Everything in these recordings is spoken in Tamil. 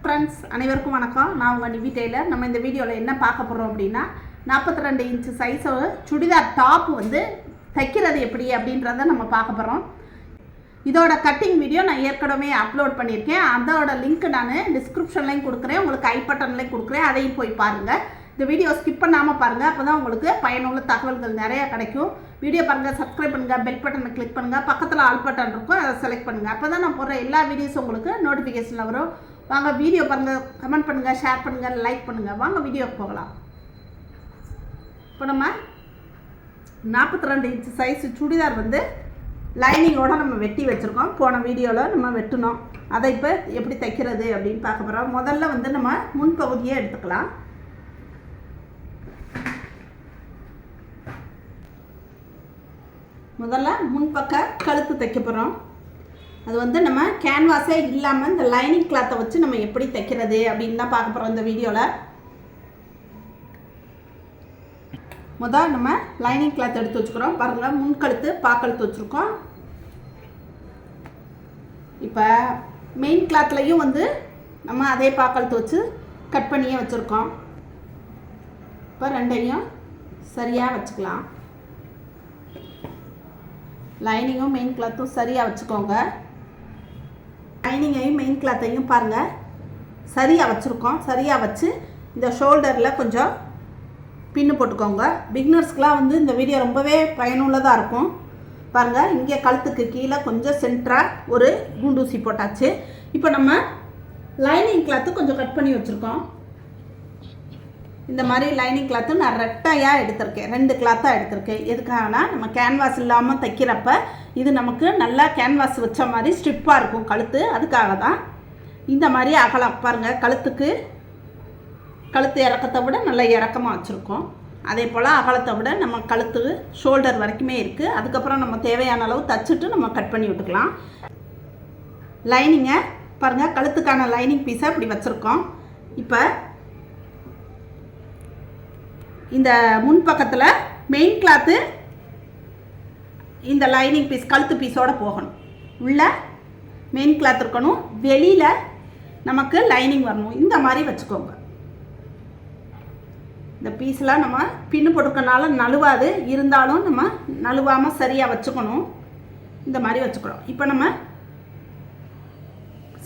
ஃப்ரெண்ட்ஸ் அனைவருக்கும் வணக்கம். நான் உங்கள் நிவி டெய்லர். நம்ம இந்த வீடியோவில் என்ன பார்க்க போகிறோம் அப்படின்னா 42 இன்ச்சு சைஸோட சுடிதார் டாப் வந்து தைக்கிறது எப்படி அப்படின்றத நம்ம பார்க்க போகிறோம். இதோட கட்டிங் வீடியோ நான் ஏற்கனவே அப்லோட் பண்ணியிருக்கேன். அதோட லிங்க் நான் டிஸ்கிரிப்ஷன்லையும் கொடுக்குறேன், உங்களுக்கு ஐ பட்டன்லையும் கொடுக்குறேன், அதையும் போய் பாருங்கள். இந்த வீடியோ ஸ்கிப் பண்ணாமல் பாருங்கள், அப்போ தான் உங்களுக்கு பயனுள்ள தகவல்கள் நிறையா கிடைக்கும். வீடியோ பாருங்கள், சப்ஸ்கிரைப் பண்ணுங்கள், பெல் பட்டனை கிளிக் பண்ணுங்கள், பக்கத்தில் ஆல் பட்டன் இருக்கும், அதை செலக்ட் பண்ணுங்கள். அப்போ தான் நான் போடுற எல்லா வீடியோஸும் உங்களுக்கு நோட்டிஃபிகேஷனில் வரும். வாங்க வீடியோ பாருங்கள், கமெண்ட் பண்ணுங்கள், ஷேர் பண்ணுங்கள், லைக் பண்ணுங்கள். வாங்க வீடியோக்கு போகலாம். இப்போ நம்ம 42 இன்ச்சு சைஸ் சுடிதார் வந்து லைனிங்கோடு நம்ம வெட்டி வச்சுருக்கோம். போன வீடியோவில் நம்ம வெட்டினோம். அதை இப்போ எப்படி தைக்கிறது அப்படின்னு பார்க்க போகிறோம். முதல்ல வந்து நம்ம முன்பகுதியை எடுத்துக்கலாம். முதல்ல முன்பக்க கழுத்து தைக்க போகிறோம். அது வந்து நம்ம கேன்வாஸே இல்லாமல் இந்த லைனிங் கிளாத்தை வச்சு நம்ம எப்படி தைக்கிறது அப்படின்னு தான் பார்க்க போகிறோம் இந்த வீடியோவில். முதல் நம்ம லைனிங் கிளாத் எடுத்து வச்சுக்கிறோம். பாருங்கள், முன்கழுத்து பாக்கழுத்து வச்சுருக்கோம். இப்போ மெயின் கிளாத்லையும் வந்து நம்ம அதே பாக்கழுத்து வச்சு கட் பண்ணியே வச்சுருக்கோம். இப்போ ரெண்டையும் சரியாக வச்சுக்கலாம். லைனிங்கும் மெயின் கிளாத்தும் சரியாக வச்சுக்கோங்க. லைனிங்கையும் மெயின் கிளாத்தையும் பாருங்கள் சரியாக வச்சுருக்கோம். சரியாக வச்சு இந்த ஷோல்டரில் கொஞ்சம் பின்னு போட்டுக்கோங்க. பிகினர்ஸ்க்கெலாம் வந்து இந்த வீடியோ ரொம்பவே பயனுள்ளதாக இருக்கும். பாருங்கள், இங்கே கழுத்துக்கு கீழே கொஞ்சம் சென்டராக ஒரு குண்டூசி போட்டாச்சு. இப்போ நம்ம லைனிங் கிளாத்து கொஞ்சம் கட் பண்ணி வச்சுருக்கோம். இந்த மாதிரி லைனிங் கிளாத்து நான் ரெட்டையாக எடுத்திருக்கேன், 2 கிளாத்தாக எடுத்திருக்கேன். எதுக்காகனா நம்ம கேன்வாஸ் இல்லாமல் தைக்கிறப்ப இது நமக்கு நல்லா கேன்வாஸ் வச்ச மாதிரி ஸ்ட்ரிப்பாக இருக்கும் கழுத்து. அதுக்காக தான் இந்த மாதிரி அகலம் பாருங்கள். கழுத்து இறக்கத்தை விட நல்லா இறக்கமாக வச்சுருக்கோம். அதே போல் அகலத்தை விட நம்ம கழுத்து ஷோல்டர் வரைக்குமே இருக்குது. அதுக்கப்புறம் நம்ம தேவையான அளவு தைச்சிட்டு நம்ம கட் பண்ணி விட்டுக்கலாம். லைனிங்கை பாருங்கள், கழுத்துக்கான லைனிங் பீஸை இப்படி வச்சுருக்கோம். இப்போ இந்த முன்பக்கத்தில் மெயின் கிளாத்து இந்த லைனிங் பீஸ் கழுத்து பீஸோடு போகணும். உள்ள மெயின் கிளாத் இருக்கணும், வெளியில் நமக்கு லைனிங் வரணும். இந்த மாதிரி வச்சுக்கோங்க. இந்த பீஸ்லாம் நம்ம பின்னு போட்டுக்கனால நழுவாது, இருந்தாலும் நம்ம நழுவாமல் சரியாக வச்சுக்கணும். இந்த மாதிரி வச்சுக்கிறோம். இப்போ நம்ம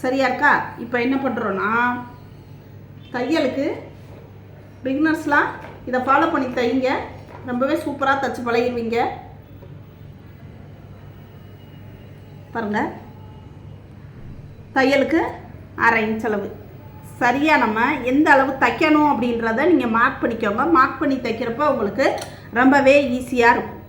சரியாக இருக்கா? இப்போ என்ன பண்ணுறோன்னா தையலுக்கு பிகினர்ஸ்லாம் இதை ஃபாலோ பண்ணி தைங்க, ரொம்பவே சூப்பராக தைச்சி பழகிடுவீங்க. பாருங்கள், தையலுக்கு 1/2 இன்ச் அளவு சரியாக நம்ம எந்த அளவு தைக்கணும் அப்படின்றத நீங்கள் மார்க் பண்ணிக்கோங்க. மார்க் பண்ணி தைக்கிறப்ப உங்களுக்கு ரொம்பவே ஈஸியாக இருக்கும்.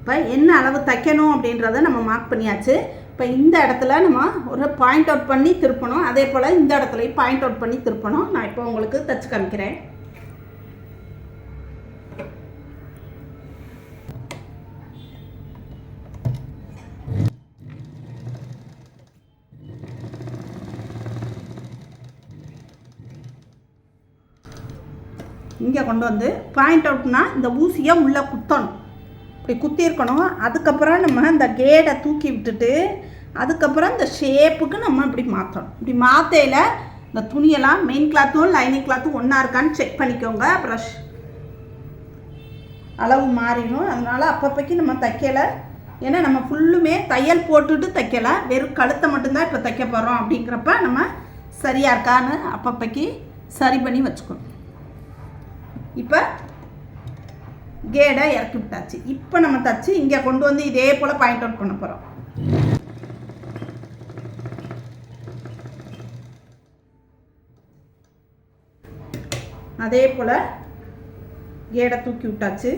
இப்போ என்ன அளவு தைக்கணும் அப்படின்றத நம்ம மார்க் பண்ணியாச்சு. இப்போ இந்த இடத்துல நம்ம ஒரு பாயிண்ட் அவுட் பண்ணி திருப்பணும். அதே போல் இந்த இடத்துலையும் பாயிண்ட் அவுட் பண்ணி திருப்பணும். நான் இப்போ உங்களுக்கு தைச்சு காமிக்கிறேன். இங்கே கொண்டு வந்து பாயிண்ட் அவுட்னா இந்த ஊசியை உள்ளே குத்தணும். இப்படி குத்திருக்கணும். அதுக்கப்புறம் நம்ம இந்த கேடை தூக்கி விட்டுட்டு அதுக்கப்புறம் இந்த ஷேப்புக்கு நம்ம இப்படி மாற்றணும். இப்படி மாற்றையில் இந்த துணியெல்லாம் மெயின் கிளாத்தும் லைனிங் கிளாத்தும் ஒன்றா இருக்கான்னு செக் பண்ணிக்கோங்க. ப்ரஷ் அளவு மாறிடும். அதனால் அப்பப்போக்கி நம்ம தைக்கலை. ஏன்னா நம்ம ஃபுல்லுமே தையல் போட்டுட்டு தைக்கலை, வெறும் கழுத்தை மட்டும்தான் இப்போ தைக்க போகிறோம். அப்படிங்கிறப்ப நம்ம சரியாக இருக்கான்னு அப்பப்போக்கி சரி பண்ணி வச்சுக்கணும். இப்போ கேடை இறக்கி விட்டாச்சு. இப்போ நம்ம தைச்சி இங்கே கொண்டு வந்து இதே போல் பாயிண்ட் அவுட் பண்ண போகிறோம். அதே போல் கேடை தூக்கி விட்டாச்சு.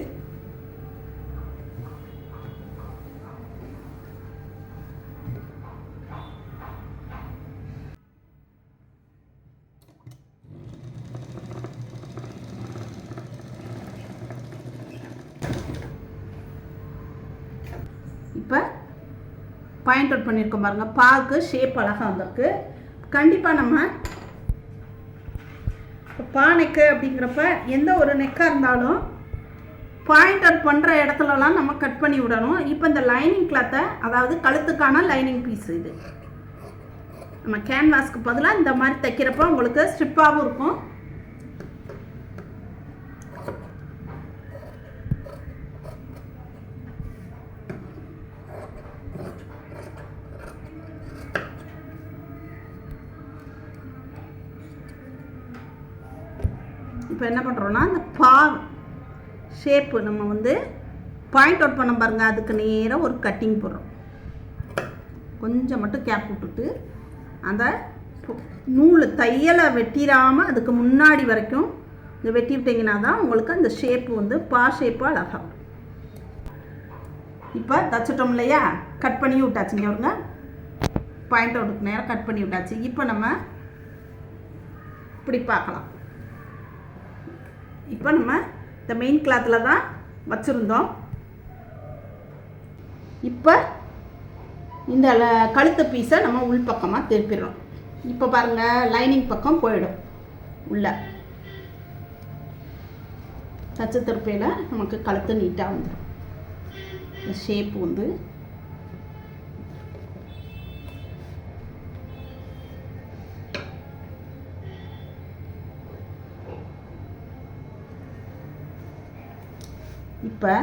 இப்போ பாயிண்ட் அவுட் பண்ணியிருக்கோம் பாருங்கள். பாக்கு ஷேப் அழகாக வந்திருக்கு. கண்டிப்பாக நம்ம பா நெக்கு அப்படிங்கிறப்ப எந்த ஒரு நெக்காக இருந்தாலும் பாயிண்ட் அவுட் பண்ணுற இடத்துலலாம் நம்ம கட் பண்ணி விடணும். இப்போ இந்த லைனிங் கிளாத்தை, அதாவது கழுத்துக்கான லைனிங் பீஸ் இது, நம்ம கேன்வாஸ்க்கு பதிலாக இந்த மாதிரி தைக்கிறப்ப உங்களுக்கு ஸ்ட்ரிப்பாகவும் இருக்கும். இப்போ என்ன பண்ணுறோன்னா இந்த ஷேப்பு நம்ம வந்து பாயிண்ட் அவுட் பண்ண பாருங்க, அதுக்கு நேராக ஒரு கட்டிங் போடுறோம். கொஞ்சம் மட்டும் கேப் விட்டுட்டு அந்த நூல் தையலை வெட்டிடாமல் அதுக்கு முன்னாடி வரைக்கும் இங்கே வெட்டி விட்டிங்கன்னா தான் உங்களுக்கு அந்த ஷேப்பு வந்து ஷேப்பாக அழகாகும். இப்போ தச்சிட்டோம் இல்லையா, கட் பண்ணி விட்டாச்சுங்க. அவருங்க பாயிண்ட் அவுட்டுக்கு நேரம் கட் பண்ணி விட்டாச்சு. இப்போ நம்ம இப்படி பார்க்கலாம். இப்போ நம்ம இந்த மெயின் கிளாத்தில் தான் வச்சுருந்தோம். இப்போ இந்த கழுத்து பீஸை நம்ம உள்பக்கமாக திருப்பிடுறோம். இப்போ பாருங்கள், லைனிங் பக்கம் போயிடும். உள்ள தச்சு திருப்பையில் நமக்கு கழுத்து நீட்டாக வந்துடும். இந்த ஷேப்பு வந்து இப்போ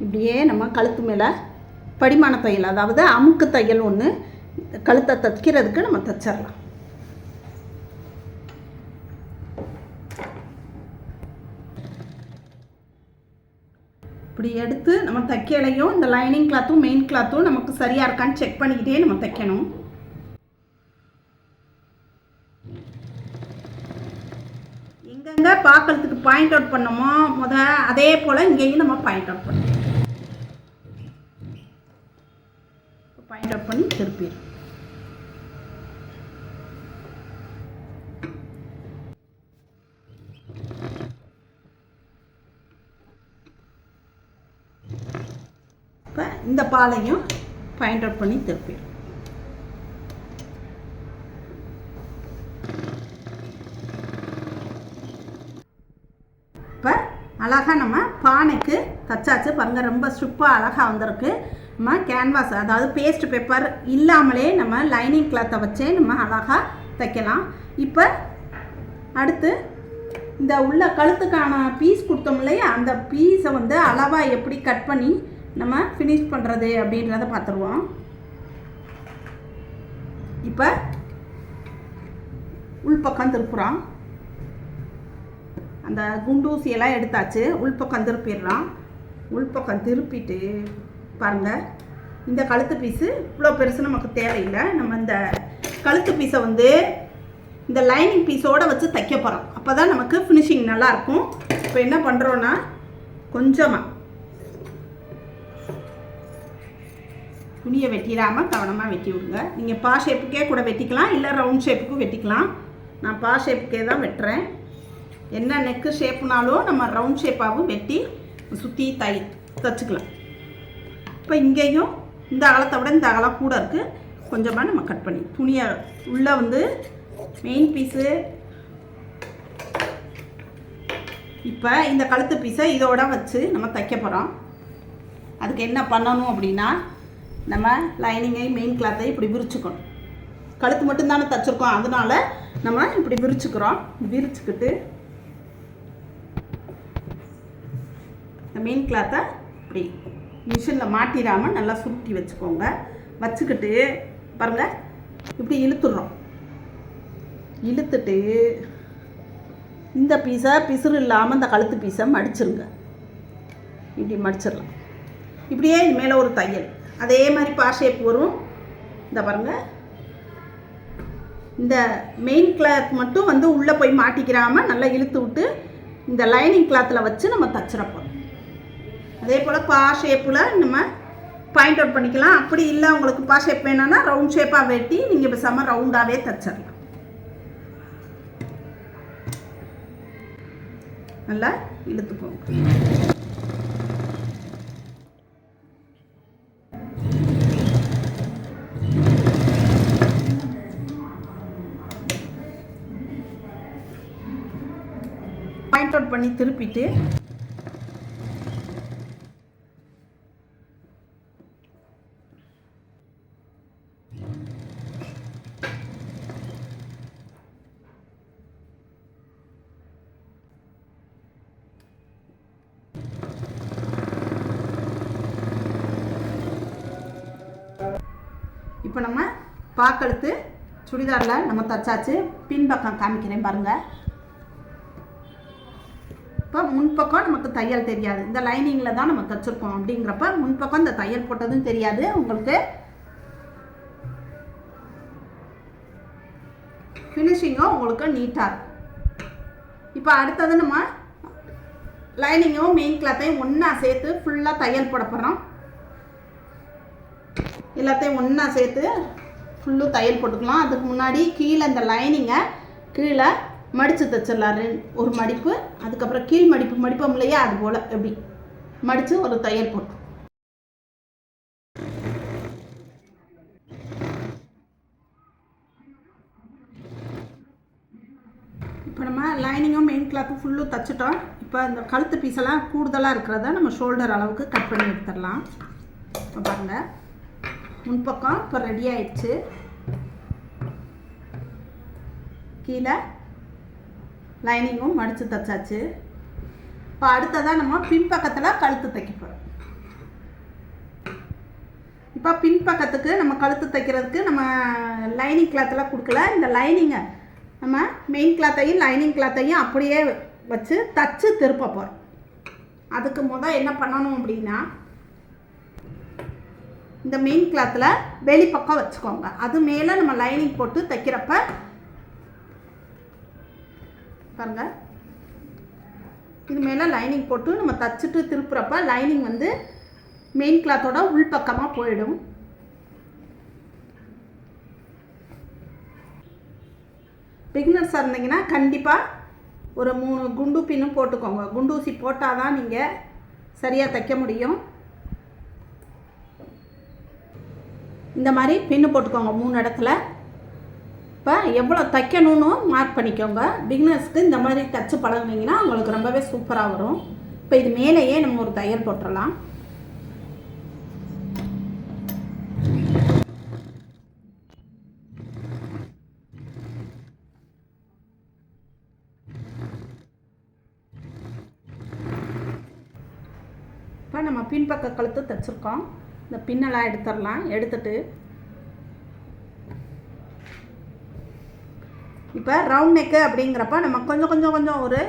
இப்படியே நம்ம கழுத்து மேலே படிமான தையல், அதாவது அமுக்கு தையல் ஒன்று கழுத்தை தைக்கிறதுக்கு நம்ம தைச்சிடலாம். இப்படி எடுத்து நம்ம தைக்கலையும் இந்த லைனிங் கிளாத்தும் மெயின் கிளாத்தும் நமக்கு சரியாக இருக்கான்னு செக் பண்ணிக்கிட்டே நம்ம தைக்கணும். எங்கெங்கே பார்க்கறதுக்கு பாயிண்ட் அவுட் பண்ணோமோ அதே போல் இங்கேயும் நம்ம பாயிண்ட் அவுட் பண்ணணும். பாயிண்ட் அவுட் பண்ணி திருப்பிடும். இப்போ இந்த பாலையும் பாயிண்ட் அவுட் பண்ணி திருப்பிடும். இப்போ அழகாக நம்ம பானைக்கு தச்சாச்சு பாருங்கள். ரொம்ப ஸ்ட்ரிப்பாக அழகாக வந்திருக்கு. நம்ம கேன்வாஸ், அதாவது பேஸ்ட் பேப்பர் இல்லாமலே நம்ம லைனிங் கிளாத்தை வச்சே நம்ம அழகாக தைக்கலாம். இப்போ அடுத்து இந்த உள்ள கழுத்துக்கான பீஸ் கொடுத்தோம் இல்லையா, அந்த பீஸை வந்து அளவாக எப்படி கட் பண்ணி நம்ம ஃபினிஷ் பண்ணுறது அப்படின்றத பார்த்துருவோம். இப்போ உள்பக்கம் திருப்புறோம். அந்த குண்டூசியெல்லாம் எடுத்தாச்சு. உள்பக்கம் திருப்பிடுறான். உள்பக்கம் திருப்பிட்டு பாருங்கள், இந்த கழுத்து பீஸு இவ்வளோ பெருசு நமக்கு தேவையில்லை. நம்ம இந்த கழுத்து பீஸை வந்து இந்த லைனிங் பீஸோடு வச்சு தைக்க போகிறோம். அப்போ தான் நமக்கு ஃபினிஷிங் நல்லாயிருக்கும். இப்போ என்ன பண்ணுறோன்னா, கொஞ்சமாக துணியை வெட்டிடாமல் கவனமாக வெட்டி விடுங்க. நீங்கள் ஷேப்புக்கே கூட வெட்டிக்கலாம், இல்லை ரவுண்ட் ஷேப்புக்கும் வெட்டிக்கலாம். நான் ஷேப்புக்கே தான் வெட்டுறேன். என்ன நெக்கு ஷேப்புனாலும் நம்ம ரவுண்ட் ஷேப்பாகவும் வெட்டி சுற்றி தைச்சிக்கலாம். இப்போ இங்கேயும் இந்த அகலத்தை விட இந்த அகலம் கூட இருக்குது. கொஞ்சமாக நம்ம கட் பண்ணி துணியை உள்ளே வந்து மெயின் பீஸு. இப்போ இந்த கழுத்து பீஸை இதோட வச்சு நம்ம தைக்க போகிறோம். அதுக்கு என்ன பண்ணணும் அப்படின்னா, நம்ம லைனிங்கை மெயின் கிளாத்தை இப்படி விரிச்சுக்கணும். கழுத்து மட்டும்தானே தைச்சிருக்கோம், அதனால நம்ம இப்படி விரிச்சுக்கிறோம். விரிச்சுக்கிட்டு இந்த மெயின் கிளாத்தை இப்படி மிஷினில் மாட்டிடாமல் நல்லா சுருட்டி வச்சுக்கோங்க. வச்சுக்கிட்டு பாருங்கள், இப்படி இழுத்துடுறோம். இழுத்துட்டு இந்த பீஸை பிசுறு இல்லாமல் இந்த கழுத்து பீஸை மடிச்சிருங்க. இப்படி மடிச்சிடலாம். இப்படியே இது மேலே ஒரு தையல், அதே மாதிரி ஷேப் வரும். இந்த பாருங்கள், இந்த மெயின் கிளாத் மட்டும் வந்து உள்ளே போய் மாட்டிக்கிறாமல் நல்லா இழுத்து விட்டு இந்த லைனிங் கிளாத்தில் வச்சு நம்ம தச்சிடப்போம். அதே போல் ஷேப்பில் நம்ம பாயிண்ட் அவுட் பண்ணிக்கலாம். அப்படி இல்லை உங்களுக்கு ஷேப் வேணும்னா ரவுண்ட் ஷேப்பாக வெட்டி நீங்கள் பேசாமல் ரவுண்டாகவே தச்சிடலாம். நல்லா இழுத்துக்கோங்க. பாயிண்ட் அவுட் பண்ணி திருப்பிட்டு இப்போ நம்ம பாக்கெடுத்து சுடிதாரில் நம்ம தச்சாச்சு. பின்பக்கம் காமிக்கிறேன் பாருங்கள். இப்போ முன்பக்கம் நமக்கு தையல் தெரியாது, இந்த லைனிங்கில் தான் நம்ம தைச்சிருக்கோம். அப்படிங்கிறப்ப முன்பக்கம் இந்த தையல் போட்டதும் தெரியாது உங்களுக்கு. ஃபினிஷிங்கும் உங்களுக்கு நீட்டாக இருக்கும். இப்போ அடுத்தது நம்ம லைனிங்கும் மெயின் கிளாத்தையும் ஒன்றா சேர்த்து ஃபுல்லாக தையல் போட போகிறோம். எல்லாத்தையும் ஒன்றா சேர்த்து ஃபுல்லும் தையல் போட்டுக்கலாம். அதுக்கு முன்னாடி கீழே இந்த லைனிங்கை கீழே மடித்து தைச்சிடலாம். ஒரு மடிப்பு, அதுக்கப்புறம் கீழ் மடிப்போம் இல்லையா, அது போல் எப்படி மடித்து ஒரு தையல் போட்டு. இப்போ நம்ம லைனிங்கும் மெயின் கிளாத்தும் ஃபுல்லும் தைச்சிட்டோம். இப்போ இந்த கழுத்து பீஸெல்லாம் கூடுதலாக இருக்கிறத நம்ம ஷோல்டர் அளவுக்கு கட் பண்ணி எடுத்துடலாம். இப்போ பாருங்கள், முன்பக்கம் இப்போ ரெடி ஆயிடுச்சு. கீழே லைனிங்கும் மடித்து தைச்சாச்சு. இப்போ அடுத்ததாக நம்ம பின்பக்கத்தில் கழுத்து தைக்க போகிறோம். இப்போ பின்பக்கத்துக்கு நம்ம கழுத்து தைக்கிறதுக்கு நம்ம லைனிங் கிளாத்தெல்லாம் கொடுக்கல. இந்த லைனிங்கை நம்ம மெயின் கிளாத்தையும் லைனிங் கிளாத்தையும் அப்படியே வச்சு தச்சு திருப்ப போகிறோம். அதுக்கு என்ன பண்ணணும் அப்படின்னா, இந்த மெயின் கிளாத்தில் வெளிப்பக்கம் வச்சுக்கோங்க. அது மேலே நம்ம லைனிங் போட்டு தைக்கிறப்ப பாருங்க, இது மேலே லைனிங் போட்டு நம்ம தச்சுட்டு திருப்புறப்ப லைனிங் வந்து மெயின் கிளாத்தோட உள்பக்கமாக போயிடும். பிகினர்ஸாக இருந்தீங்கன்னா கண்டிப்பாக ஒரு 3 குண்டு பின்னும் போட்டுக்கோங்க. குண்டூசி போட்டால் தான் நீங்கள் சரியாக தைக்க முடியும். இந்த மாதிரி பின்னு போட்டுக்கோங்க 3 இடத்துல. இப்போ எவ்வளோ தைக்கணும்னு மார்க் பண்ணிக்கோங்க. பிகினர்ஸ்க்கு இந்த மாதிரி தச்சு பழகுனீங்கன்னா உங்களுக்கு ரொம்பவே சூப்பராக வரும். இப்போ இது மேலேயே நம்ம ஒரு தையல் போட்டுடலாம். இப்போ நம்ம பின்பக்க கழுத்து தைச்சிருக்கோம். இந்த பின்னெல்லாம் எடுத்துடலாம். எடுத்துட்டு இப்போ ரவுண்ட் நெக்கு அப்படிங்கிறப்ப நம்ம கொஞ்சம் ஒரு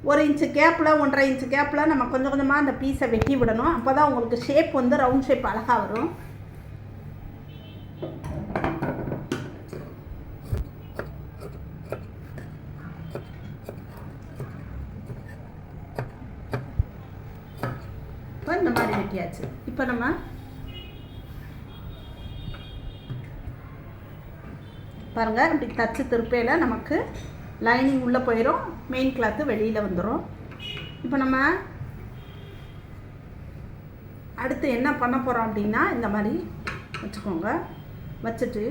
1 இன்ச்சு கேப்பில் 1.5 இன்ச்சு கேப்பில் நம்ம கொஞ்சமாக அந்த பீஸை வெட்டி விடணும். அப்போ தான் உங்களுக்கு ஷேப் வந்து ரவுண்ட் ஷேப் அழகாக வரும். இப்போ இந்த மாதிரி வெட்டியாச்சு. இப்போ நம்ம பாருங்கள், இப்படி தச்சு திருப்பையில் நமக்கு லைனிங் உள்ளே போயிடும், மெயின் கிளாத்து வெளியில் வந்துடும். இப்போ நம்ம அடுத்து என்ன பண்ண போகிறோம் அப்படின்னா, இந்த மாதிரி வச்சுக்கோங்க. வச்சுட்டு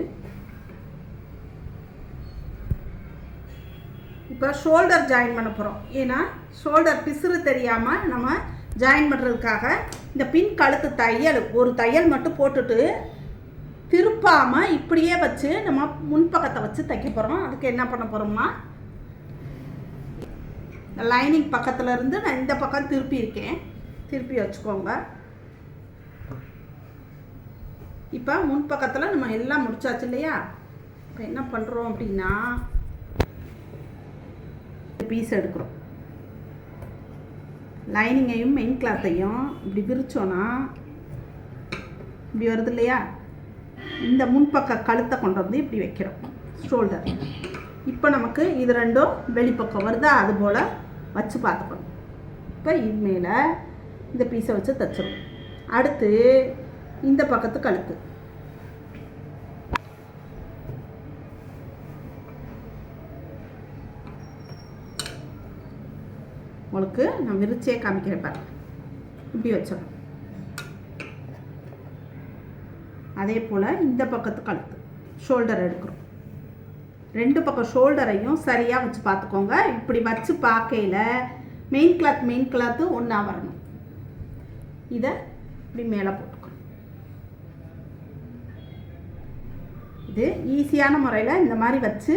இப்போ ஷோல்டர் ஜாயின் பண்ண போகிறோம். ஏன்னா ஷோல்டர் பிசுறு தெரியாமல் நம்ம ஜாயின் பண்ணுறதுக்காக இந்த பின் கழுத்து தையல் ஒரு தையல் மட்டும் போட்டுட்டு திருப்பாமல் இப்படியே வச்சு நம்ம முன்பக்கத்தை வச்சு தைக்க போகிறோம். அதுக்கு என்ன பண்ண போகிறோம்னா, லைனிங் பக்கத்தில் இருந்து நான் இந்த பக்கம் திருப்பி வச்சுக்கோங்க. இப்போ முன்பக்கத்தில் நம்ம எல்லாம் முடிச்சாச்சு இல்லையா. இப்போ என்ன பண்ணுறோம் அப்படின்னா, பீஸ் எடுக்கிறோம். லைனிங்கையும் மெயின் கிளாத்தையும் இப்படி விரிச்சோன்னா இப்படி வருது இல்லையா. இந்த முன்பக்க கழுத்தை கொண்டு வந்து இப்படி வைக்கிறோம் ஷோல்டர். இப்போ நமக்கு இது ரெண்டும் வெளிப்பக்கம் வருதா, அது போல் வச்சு பார்த்துக்கணும். இப்போ இது மேலே இந்த பீஸை வச்சு தைச்சிடும். அடுத்து இந்த பக்கத்து கழுத்து உங்களுக்கு நான் விரிச்சே காமிக்கிறேன் பாருங்க. இப்படி வச்சிடணும். அதே போல் இந்த பக்கத்து கழுத்து ஷோல்டர் எடுக்கிறோம். ரெண்டு பக்கம் ஷோல்டரையும் சரியாக வச்சு பார்த்துக்கோங்க. இப்படி வச்சு பார்க்கையில் மெயின் கிளாத்து ஒன்றா வரணும். இதை இப்படி மேலே போட்டுக்கணும். இது ஈஸியான முறையில் இந்த மாதிரி வச்சு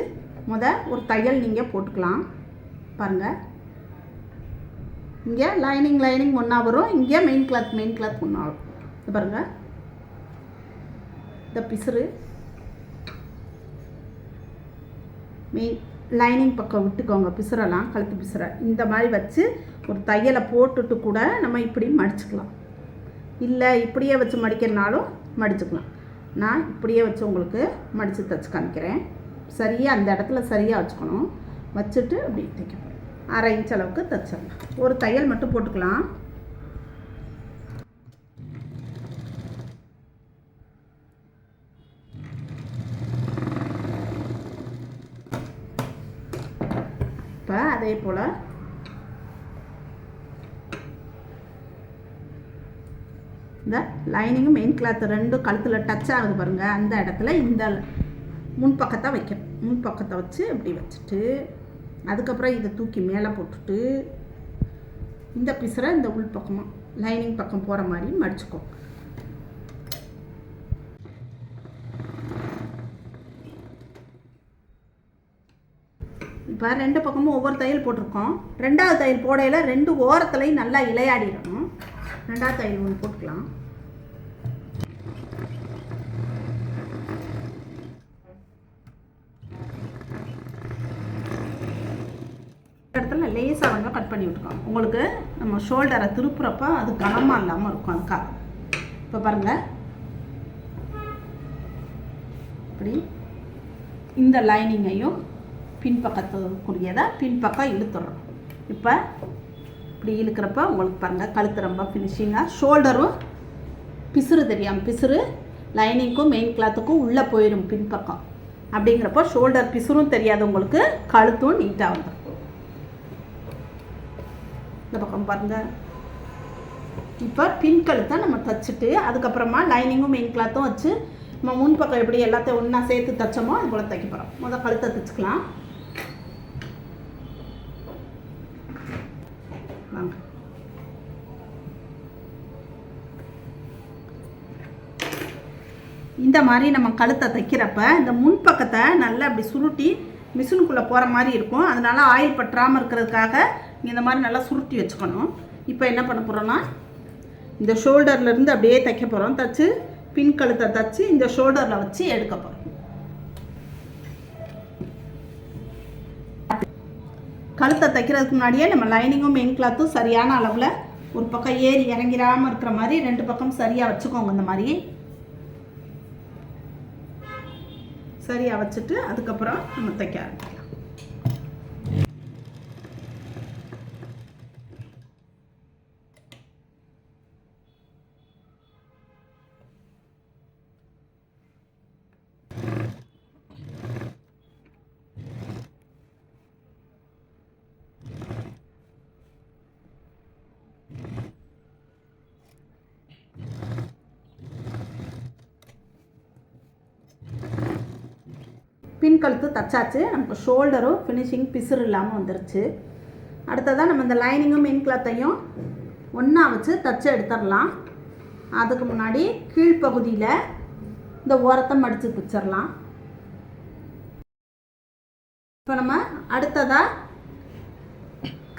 ஒரு தையல் நீங்கள் போட்டுக்கலாம். பாருங்கள், இங்கே லைனிங் ஒன்றா வரும், இங்கே மெயின் கிளாத் ஒன்றா வரும். இது பாருங்கள், இந்த பிசுறு மெயின் லைனிங் பக்கம் விட்டுக்கோங்க. பிசுறலாம், கழுத்து பிசுற இந்த மாதிரி வச்சு ஒரு தையலை போட்டுட்டு கூட நம்ம இப்படி மடிச்சுக்கலாம். இல்லை இப்படியே வச்சு மடிக்கிறனாலும் மடிச்சுக்கலாம். நான் இப்படியே வச்சு உங்களுக்கு மடித்து தைச்சு காமிக்கிறேன். சரியாக அந்த இடத்துல சரியாக வச்சுக்கணும். வச்சுட்டு அப்படி தைக்க போகிறோம். 1/2 இன்ச் அளவுக்கு தைச்சிடலாம். ஒரு தையல் மட்டும் போட்டுக்கலாம். இப்போ அதே போல் இந்த லைனிங்கும் மெயின் கிளாத் ரெண்டும் கழுத்தில் டச் ஆகுது பாருங்கள். அந்த இடத்துல இந்த முன்பக்கத்தை வைக்கணும். முன்பக்கத்தை வச்சு இப்படி வச்சுட்டு அதுக்கப்புறம் இதை தூக்கி மேலே போட்டுட்டு இந்த பிசுரை இந்த உள் பக்கமாக லைனிங் பக்கம் போகிற மாதிரி மடிச்சுக்கோ. இப்போ 2 பக்கமும் ஒவ்வொரு தையல் போட்டிருக்கோம். 2வது தையல் போடையில் 2 ஓரத்துலையும் நல்லா இலையாடிடணும். 2வது தையல் ஒன்று போட்டுக்கலாம். இடத்துல லேசாக வந்து கட் பண்ணி விட்டுருக்கோம். உங்களுக்கு நம்ம ஷோல்டரை திருப்புறப்ப அது கனமாக இல்லாமல் இருக்கும். அதுக்காக இப்போ பாருங்கள், இப்படி இந்த லைனிங்கையும் பின்பக்கத்துக்குரியதை பின்பக்கம் இழுத்துடுறோம். இப்போ இப்படி இழுக்கிறப்ப உங்களுக்கு பாருங்கள் கழுத்து ரொம்ப ஃபினிஷிங்காக, ஷோல்டரும் பிசுறு தெரியாமல் பிசுறு லைனிங்க்கும் மெயின் கிளாத்துக்கும் உள்ளே போயிடும் பின்பக்கம். அப்படிங்கிறப்போ ஷோல்டர் பிசுறும் தெரியாது உங்களுக்கு, கழுத்தும் நீட்டாக வந்துடும். இந்த பக்கம் பாருங்கள். இப்போ பின் கழுத்தை நம்ம தைச்சிட்டு அதுக்கப்புறமா லைனிங்கும் மெயின் கிளாத்தும் வச்சு நம்ம முன்பக்கம் எப்படி எல்லாத்தையும் ஒன்றா சேர்த்து தைச்சோமோ அது போல் தைக்க போகிறோம். கழுத்தை தைச்சிக்கலாம். வாங்க, இந்த மாதிரி நம்ம கழுத்தை தைக்கிறப்ப இந்த முன்பக்கத்தை நல்லா அப்படி சுருட்டி மிஷினுக்குள்ளே போகிற மாதிரி இருக்கும். அதனால் ஆயில் பற்றாமல் இருக்கிறதுக்காக இந்த மாதிரி நல்லா சுருட்டி வச்சுக்கணும். இப்போ என்ன பண்ண போகிறோன்னா இந்த ஷோல்டர்லேருந்து அப்படியே தைக்க போகிறோம். தைச்சி பின் கழுத்தை தைச்சி இந்த ஷோல்டரில் வச்சு எடுக்க போகிறோம். கழுத்தை தைக்கிறதுக்கு முன்னாடியே நம்ம லைனிங்கும் மெயின் கிளாத்தும் சரியான அளவில் ஒரு பக்கம் ஏறி இறங்கிடாமல் இருக்கிற மாதிரி 2 பக்கம் சரியாக வச்சுக்கோங்க. இந்த மாதிரி சரியாக வச்சுட்டு அதுக்கப்புறம் நம்ம தைக்க ஆரம்பிக்கலாம். பின் கழுத்து தச்சாச்சு. நமக்கு ஷோல்டரும் ஃபினிஷிங் பிசுறு இல்லாமல் வந்துருச்சு. அடுத்ததான் நம்ம இந்த லைனிங்கும் மெயின் கிளாத்தையும் ஒன்றா வச்சு தச்சு எடுத்துடலாம். அதுக்கு முன்னாடி கீழ்ப்பகுதியில் இந்த ஓரத்தை மடித்து தைச்சிடலாம். இப்போ நம்ம அடுத்ததாக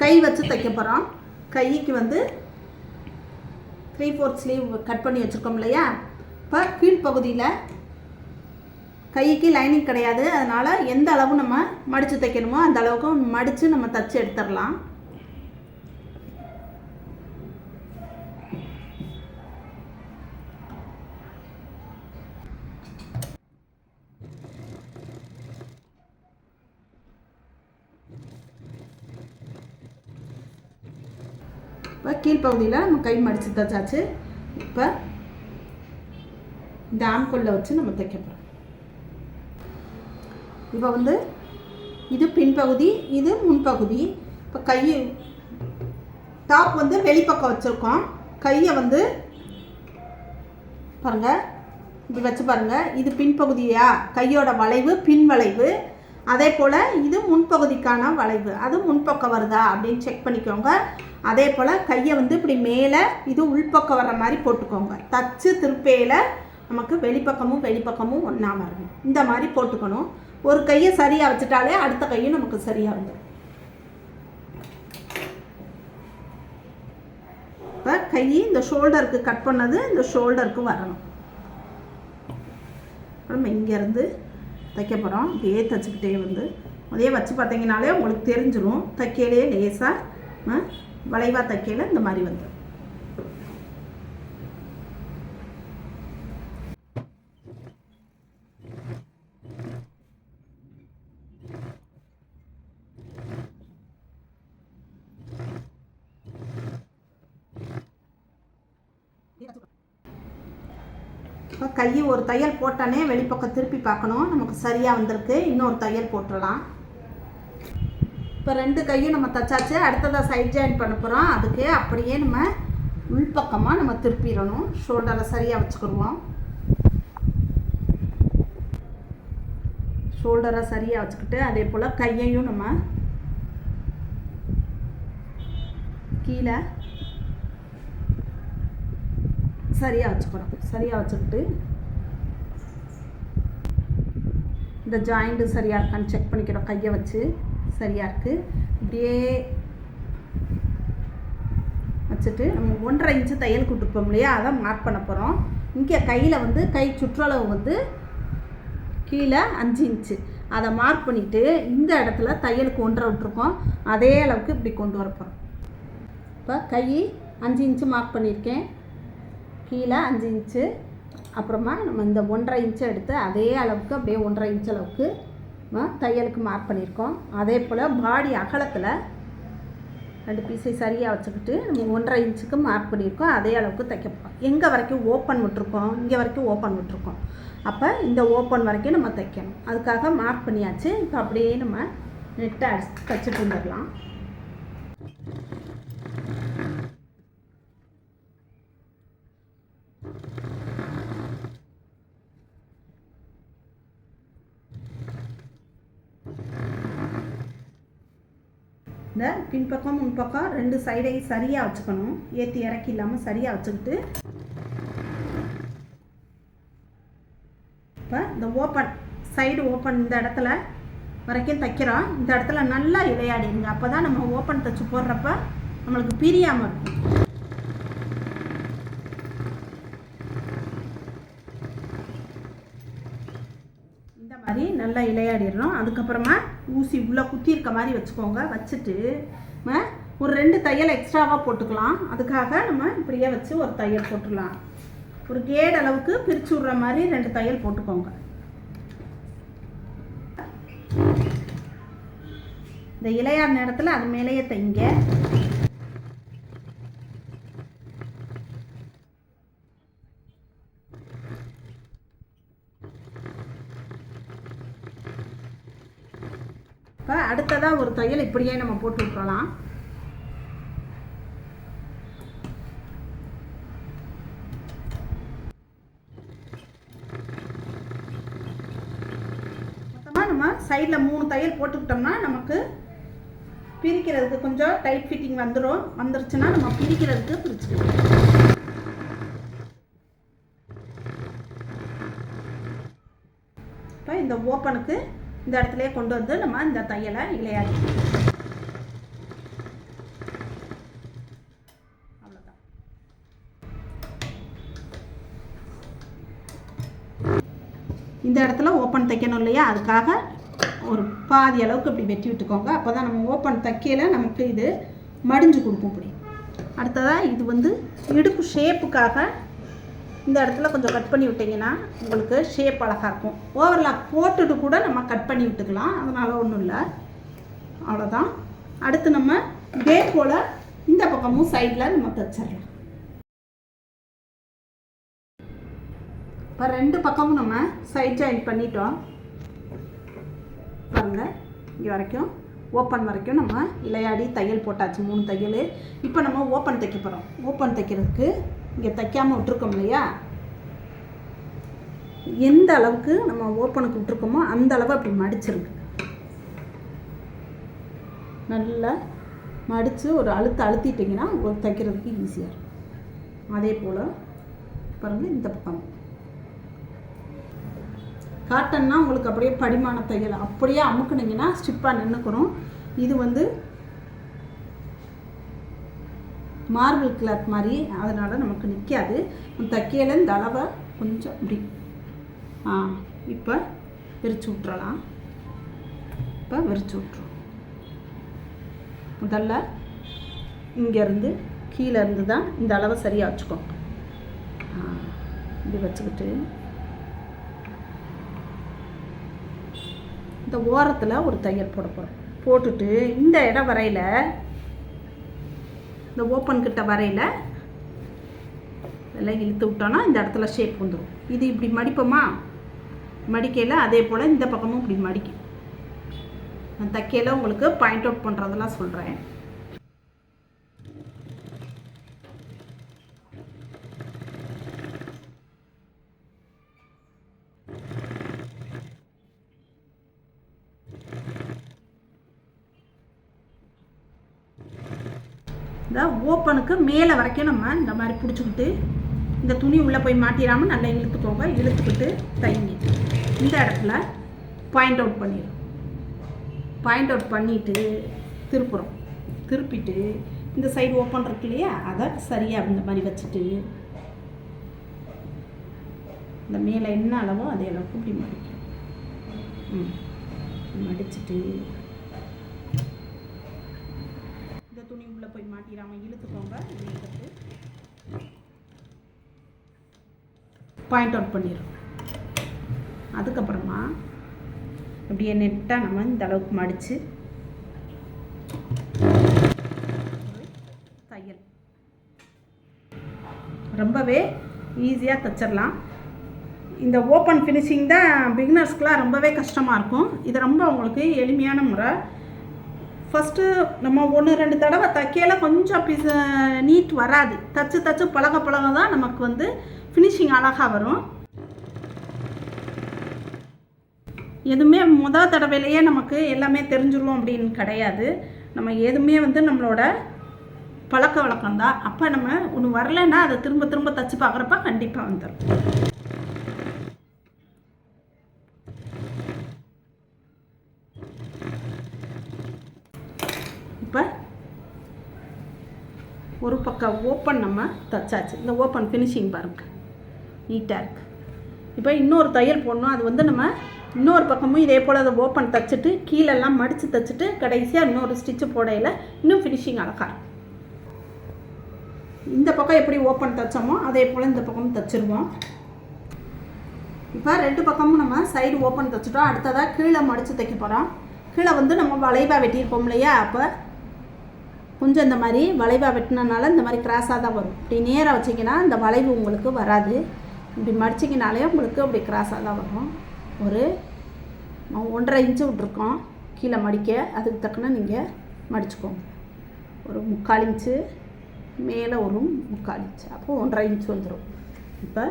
கை வச்சு தைக்க போகிறோம். கைக்கு வந்து 3/4 ஸ்லீவ் கட் பண்ணி வச்சுருக்கோம் இல்லையா. இப்போ கீழ்ப்பகுதியில் கைக்கு லைனிங் கிடையாது, அதனால் எந்த அளவு நம்ம மடித்து தைக்கணுமோ அந்த அளவுக்கு மடித்து நம்ம தைச்சி எடுத்துடலாம். இப்போ கீழ்ப்பகுதியில் நம்ம கை மடித்து தைச்சாச்சு. இப்போ இந்த ஆம்கோலில் வச்சு நம்ம தைக்க போகிறோம். இப்போ வந்து இது பின்பகுதி, இது முன்பகுதி. இப்போ கை டாப் வந்து வெளிப்பக்கம் வச்சுருக்கோம். கையை வந்து பாருங்கள் இப்படி வச்சு பாருங்கள். இது பின்பகுதியா, கையோட வளைவு பின் வளைவு. அதே போல் இது முன்பகுதிக்கான வளைவு, அது முன்பக்கம் வருதா அப்படின்னு செக் பண்ணிக்கோங்க. அதே போல் கையை வந்து இப்படி மேலே இது உள்பக்கம் வர்ற மாதிரி போட்டுக்கோங்க. தச்சு திருப்பையில் நமக்கு வெளிப்பக்கமும் ஒன்றா வரணும். இந்த மாதிரி போட்டுக்கணும். ஒரு கையை சரியாக வச்சுட்டாலே அடுத்த கையும் நமக்கு சரியாக வந்துடும். இப்போ கை இந்த ஷோல்டருக்கு கட் பண்ணது இந்த ஷோல்டருக்கு வரணும். அப்புறம் இங்கேருந்து தைக்க போகிறோம். இப்படியே தைச்சிக்கிட்டே வந்து அதே வச்சு பார்த்தீங்கனாலே உங்களுக்கு தெரிஞ்சிடும். தைக்கையிலே லேசாக வளைவாக தைக்கையில் இந்த மாதிரி வந்து இப்போ கை ஒரு தையல் போட்டானே வெளிப்பக்கம் திருப்பி பார்க்கணும். நமக்கு சரியாக வந்திருக்கு. இன்னொரு தையல் போட்டுடலாம். இப்போ 2 கையும் நம்ம தைச்சாச்சு. அடுத்ததாக சைட் ஜாயின் பண்ண போகிறோம். அதுக்கு அப்படியே நம்ம உள்பக்கமாக நம்ம திருப்பிடணும். ஷோல்டரை சரியாக வச்சுக்கிடுவோம். ஷோல்டரை சரியாக வச்சுக்கிட்டு அதே போல் கையையும் நம்ம கீழே சரியாக வச்சுக்கணும். சரியாக வச்சுக்கிட்டு இந்த ஜாயிண்ட்டு சரியாக இருக்கான்னு செக் பண்ணிக்கிறோம். கையை வச்சு சரியாக இருக்குது. இப்படியே வச்சுட்டு நம்ம 1.5 இன்ச்சு தையல் கொடுத்துருப்போம் இல்லையா, அதை மார்க் பண்ண போகிறோம். இங்கே கையில் வந்து கை சுற்றளவு வந்து கீழே 5 இன்ச்சு அதை மார்க் பண்ணிவிட்டு இந்த இடத்துல தையலுக்கு 1.5 விட்டுருக்கோம். அதே அளவுக்கு இப்படி கொண்டு வர போகிறோம். இப்போ கை 5 இன்ச்சு மார்க் பண்ணியிருக்கேன். கீழே 5 இன்ச்சு. அப்புறமா நம்ம இந்த 1.5 இன்ச்சு எடுத்து அதே அளவுக்கு அப்படியே 1.5 இன்ச்சு அளவுக்கு தையலுக்கு மார்க் பண்ணியிருக்கோம். அதே போல் பாடி அகலத்தில் 2 பீஸை சரியாக வச்சுக்கிட்டு நம்ம 1.5 இன்ச்சுக்கு மார்க் பண்ணியிருக்கோம். அதே அளவுக்கு தைக்க போகிறோம். எங்கே வரைக்கும் ஓப்பன் விட்டுருக்கோம், இங்கே வரைக்கும் ஓப்பன் விட்டுருக்கோம். அப்போ இந்த ஓப்பன் வரைக்கும் நம்ம தைக்கணும். அதுக்காக மார்க் பண்ணியாச்சு. இப்போ அப்படியே நம்ம நெட்டை அடிச்சு தைச்சிட்டு வந்துடலாம். இந்த பின்பக்கம் முன்பக்கம் 2 சைடையும் சரியாக வச்சுக்கணும். ஏற்றி இறக்கி இல்லாமல் சரியாக வச்சுக்கிட்டு இப்போ இந்த ஓப்பன் சைடு ஓப்பன் இந்த இடத்துல வரைக்கும் தைக்கிறோம். இந்த இடத்துல நல்லா விளையாடிடுங்க. அப்போ தான் நம்ம ஓப்பன் தைச்சு போடுறப்ப நம்மளுக்கு பிரியாமல் இருக்கும். இந்த மாதிரி நல்லா விளையாடிடணும். அதுக்கப்புறமா ஊசி உள்ளே குத்தி இருக்க மாதிரி வச்சுக்கோங்க. வச்சுட்டு ஒரு 2 தையல் எக்ஸ்ட்ராவாக போட்டுக்கலாம். அதுக்காக நம்ம இப்படியே வச்சு ஒரு தையல் போட்டுடலாம். ஒரு கேடு அளவுக்கு பிரித்து விட்ற மாதிரி 2 தையல் போட்டுக்கோங்க. இந்த இலையார் நேரத்தில் அது மேலேயே தைங்க. இப்போ அடுத்ததாக ஒரு தையல் இப்படியே நம்ம போட்டு விட்டுறலாம். மொத்தமாக நம்ம சைடில் 3 தையல் போட்டுக்கிட்டோம்னா நமக்கு பிரிக்கிறதுக்கு கொஞ்சம் டைட் ஃபிட்டிங் வந்துருச்சுன்னா நம்ம பிரிக்கிறதுக்கு பிரிச்சுக்கலாம். இப்போ இந்த ஓப்பனுக்கு இந்த இடத்துலையே கொண்டு வந்து நம்ம இந்த தையலை இலையாடி அவ்வளோதான். இந்த இடத்துல ஓப்பன் தைக்கணும் இல்லையா, அதுக்காக ஒரு பாதி அளவுக்கு இப்படி வெட்டி விட்டுக்கோங்க. அப்போ தான் நம்ம ஓப்பன் தைக்கையில் நமக்கு இது மடிஞ்சு கொடுக்கும். இப்படி அடுத்ததாக இது வந்து இடுப்பு ஷேப்புக்காக இந்த இடத்துல கொஞ்சம் கட் பண்ணி விட்டிங்கன்னா உங்களுக்கு ஷேப் அழகாக இருக்கும். ஓவர்லாக் போட்டுட்டு கூட நம்ம கட் பண்ணி விட்டுக்கலாம். அதனால் ஒன்றும் இல்லை. அவ்வளோதான். அடுத்து நம்ம இதே போல் இந்த பக்கமும் சைடில் நம்ம தைச்சிடலாம். இப்போ 2 பக்கமும் நம்ம சைட் ஜாயின் பண்ணிட்டோம். பாருங்கள், இங்கே வரைக்கும் ஓப்பன் வரைக்கும் நம்ம இலையாடி தையல் போட்டாச்சு. 3 தையல். இப்போ நம்ம ஓப்பன் தைக்க போகிறோம். ஓப்பன் தைக்கிறதுக்கு இங்கே தைக்காமல் விட்டுருக்கோம் இல்லையா, எந்த அளவுக்கு நம்ம ஓப்பனுக்கு விட்டுருக்கோமோ அந்த அளவு அப்படி மடிச்சிருக்கு. நல்லா மடித்து ஒரு அழுத்திட்டிங்கன்னா உங்களுக்கு தைக்கிறதுக்கு ஈஸியாக இருக்கும். அதே போல் பாருங்கள், இந்த பக்கம் காட்டன்னா உங்களுக்கு அப்படியே படிமான தையல் அப்படியே அமுக்குனிங்கன்னா ஸ்டிப்பாக நின்றுக்கிறோம். இது வந்து மார்பிள் கிளாத் மாதிரி, அதனால் நமக்கு நிற்காது. தைக்கையில் இந்த அளவை கொஞ்சம் இப்படி இப்போ விரிச்சு விட்டுறலாம். இப்போ விரிச்சு விட்ருவோம். முதல்ல இங்கேருந்து கீழே இருந்து தான் இந்த அளவை சரியாக வச்சுக்கோங்க. இப்படி வச்சுக்கிட்டு இந்த ஓரத்தில் ஒரு தையல் போட போகிறோம். போட்டுட்டு இந்த இடம் வரையில், இந்த ஓப்பன் கிட்ட வரையில் எல்லாம் இழுத்து விட்டோன்னா இந்த இடத்துல ஷேப் வந்துடும். இது இப்படி மடிப்போமா, மடிக்கையில் அதே போல் இந்த பக்கமும் இப்படி மடிக்கும். நான் தைக்கையில் உங்களுக்கு பாயிண்ட் அவுட் பண்ணுறதெல்லாம் சொல்கிறேன். இந்த ஓப்பனுக்கு மேலே வரைக்கும் நம்ம இந்த மாதிரி பிடிச்சிக்கிட்டு இந்த துணி உள்ளே போய் மாட்டிடாமல் நல்லா இழுத்துக்கோங்க. இழுத்துக்கிட்டு தைங்க. இந்த இடத்துல பாயிண்ட் அவுட் பண்ணிடும். பாயிண்ட் அவுட் பண்ணிவிட்டு திருப்புறோம். திருப்பிட்டு இந்த சைடு ஓப்பன் இருக்கு இல்லையா, அதை சரியாக இந்த மாதிரி வச்சுட்டு இந்த மேலே என்ன அளவோ அதே அளவுக்கு இப்படி மடிக்கும். மடிச்சுட்டு இந்த துணி உள்ளே போய் மாட்டிடாமல் இழுத்துக்கோங்க. இழுத்துட்டு பாயிண்ட் அவுட் பண்ணிடும். அதுக்கப்புறமா அப்படியே நெட்டாக நம்ம இந்த அளவுக்கு மடித்து தையல் ரொம்பவே ஈஸியாக தைச்சிடலாம். இந்த ஓப்பன் ஃபினிஷிங் தான் பிகினர்ஸ்க்கெலாம் ரொம்பவே கஷ்டமாக இருக்கும். இது ரொம்ப உங்களுக்கு எளிமையான முறை. ஃபஸ்ட்டு நம்ம 1-2 தடவை தைக்கையில் கொஞ்சம் நீட் வராது. தச்சு பழக தான் நமக்கு வந்து ஃபினிஷிங் அழகாக வரும். எதுவுமே முதல் தடவையிலேயே நமக்கு எல்லாமே தெரிஞ்சிடும் அப்படின்னு கிடையாது. நம்ம எதுவுமே வந்து நம்மளோட பழக்க வழக்கம்தான். அப்போ நம்ம ஒன்று வரலைன்னா அதை திரும்ப தச்சு பார்க்குறப்ப கண்டிப்பாக வந்துடும். இப்போ ஒரு பக்கம் ஓப்பன் நம்ம தச்சாச்சு. இந்த ஓப்பன் ஃபினிஷிங் பாருங்க, நீட்டாக இருக்குது. இப்போ இன்னொரு தையல் போடணும். அது வந்து நம்ம இன்னொரு பக்கமும் இதே போல் அதை ஓப்பன் தைச்சிட்டு கீழெல்லாம் மடித்து தைச்சிட்டு கடைசியாக இன்னொரு ஸ்டிச்சு போடையில் இன்னும் ஃபினிஷிங் அழகாக இருக்கும். இந்த பக்கம் எப்படி ஓப்பன் தைச்சோமோ அதே போல் இந்த பக்கமும் தைச்சிருவோம். இப்போ 2 பக்கமும் நம்ம சைடு ஓப்பன் தைச்சிட்டோம். அடுத்ததாக கீழே மடித்து தைக்க போகிறோம். கீழே வந்து நம்ம வளைவாக வெட்டியிருப்போம் இல்லையா, அப்போ கொஞ்சம் இந்த மாதிரி வளைவாக வெட்டினனால இந்த மாதிரி கிராஸாக தான் வரும். இப்படி நேராக வச்சிங்கன்னா இந்த வளைவு உங்களுக்கு வராது. இப்படி மடிச்சிங்கனாலே உங்களுக்கு அப்படி கிராஸாக தான் வரும். ஒரு 1.5 இன்ச்சு விட்ருக்கோம் கீழே மடிக்க. அதுக்கு தக்கன நீங்கள் மடிச்சுக்கோங்க. ஒரு 3/4 இன்ச்சு மேலே ஒரு 3/4 இன்ச்சு, அப்போது 1.5 இன்ச்சு வந்துடும். இப்போ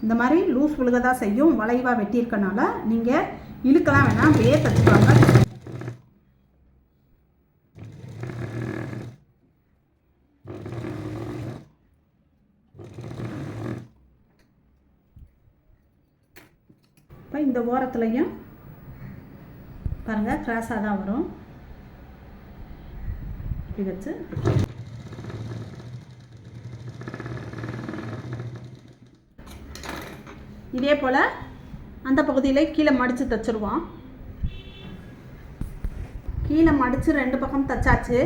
இந்த மாதிரி லூஸ் விழுக தான் செய்யும். வளைவாக வெட்டியிருக்கனால நீங்கள் இழுக்கலாம் வேணாம், அப்படியே தச்சுப்பாங்க. இப்போ இந்த ஓரத்துலையும் பாருங்கள் கிராஸாக தான் வரும். இப்படி வச்சு இதே போல் அந்த பகுதியில் கீழே மடித்து தைச்சிருவோம். கீழே மடித்து 2 பக்கம் தைச்சாச்சு.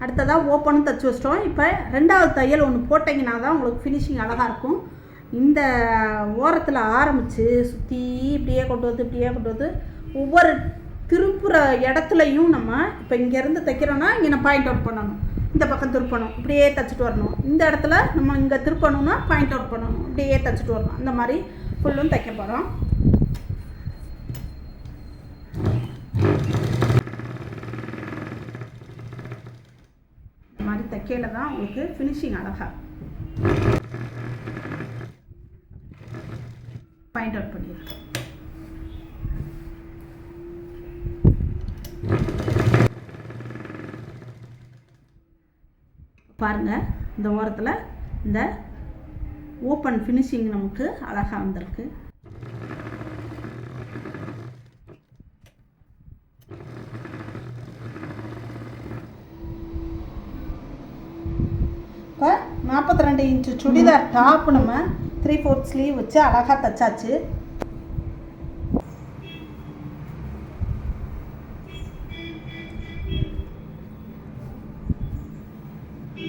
அடுத்ததாக ஓப்பனும் தைச்சி வச்சிட்டோம். இப்போ 2வது தையல் ஒன்று போட்டிங்கன்னா தான் உங்களுக்கு ஃபினிஷிங் அழகாக இருக்கும். இந்த ஓரத்தில் ஆரம்பித்து சுற்றி இப்படியே கொண்டு வந்து ஒவ்வொரு திருப்புற இடத்துலையும் நம்ம இப்போ இங்கேருந்து தைக்கிறோன்னா இங்கே நான் பாயிண்ட் அவுட் பண்ணணும். இந்த பக்கம் திருப்பணும், இப்படியே தைச்சிட்டு வரணும். இந்த இடத்துல நம்ம இங்கே திருப்பணும்னா பாயிண்ட் அவுட் பண்ணணும், இப்படியே தைச்சிட்டு வரணும். அந்த மாதிரி ஃபுல்லும் தைக்க போகிறோம். இந்த மாதிரி தைக்க தைக்கையில் தான் உங்களுக்கு ஃபினிஷிங் அழகாக பாயிண்ட் அவுட் பண்ணிடுறேன். பாருங்கள், இந்த ஓரத்தில் இந்த ஓப்பன் ஃபினிஷிங் நமக்கு அழகாக வந்திருக்கு. இப்போ 42 இன்ச்சு சுடிதார் டாப் நம்ம 3/4 ஸ்லீவ் வச்சு அழகாக தைச்சாச்சு.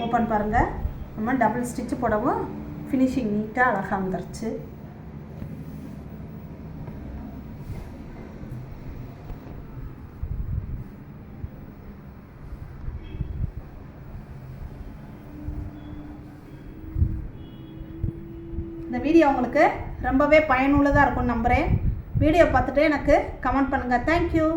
ஓப்பன் பாருங்கள், நம்ம டபுள் ஸ்டிச் போடவும் ஃபினிஷிங் நீட்டாக அழகாக வந்துருச்சு. இந்த வீடியோ உங்களுக்கு ரொம்பவே பயனுள்ளதாக இருக்கும்னு நம்புகிறேன். வீடியோ பார்த்துட்டு எனக்கு கமெண்ட் பண்ணுங்கள். தேங்க்யூ.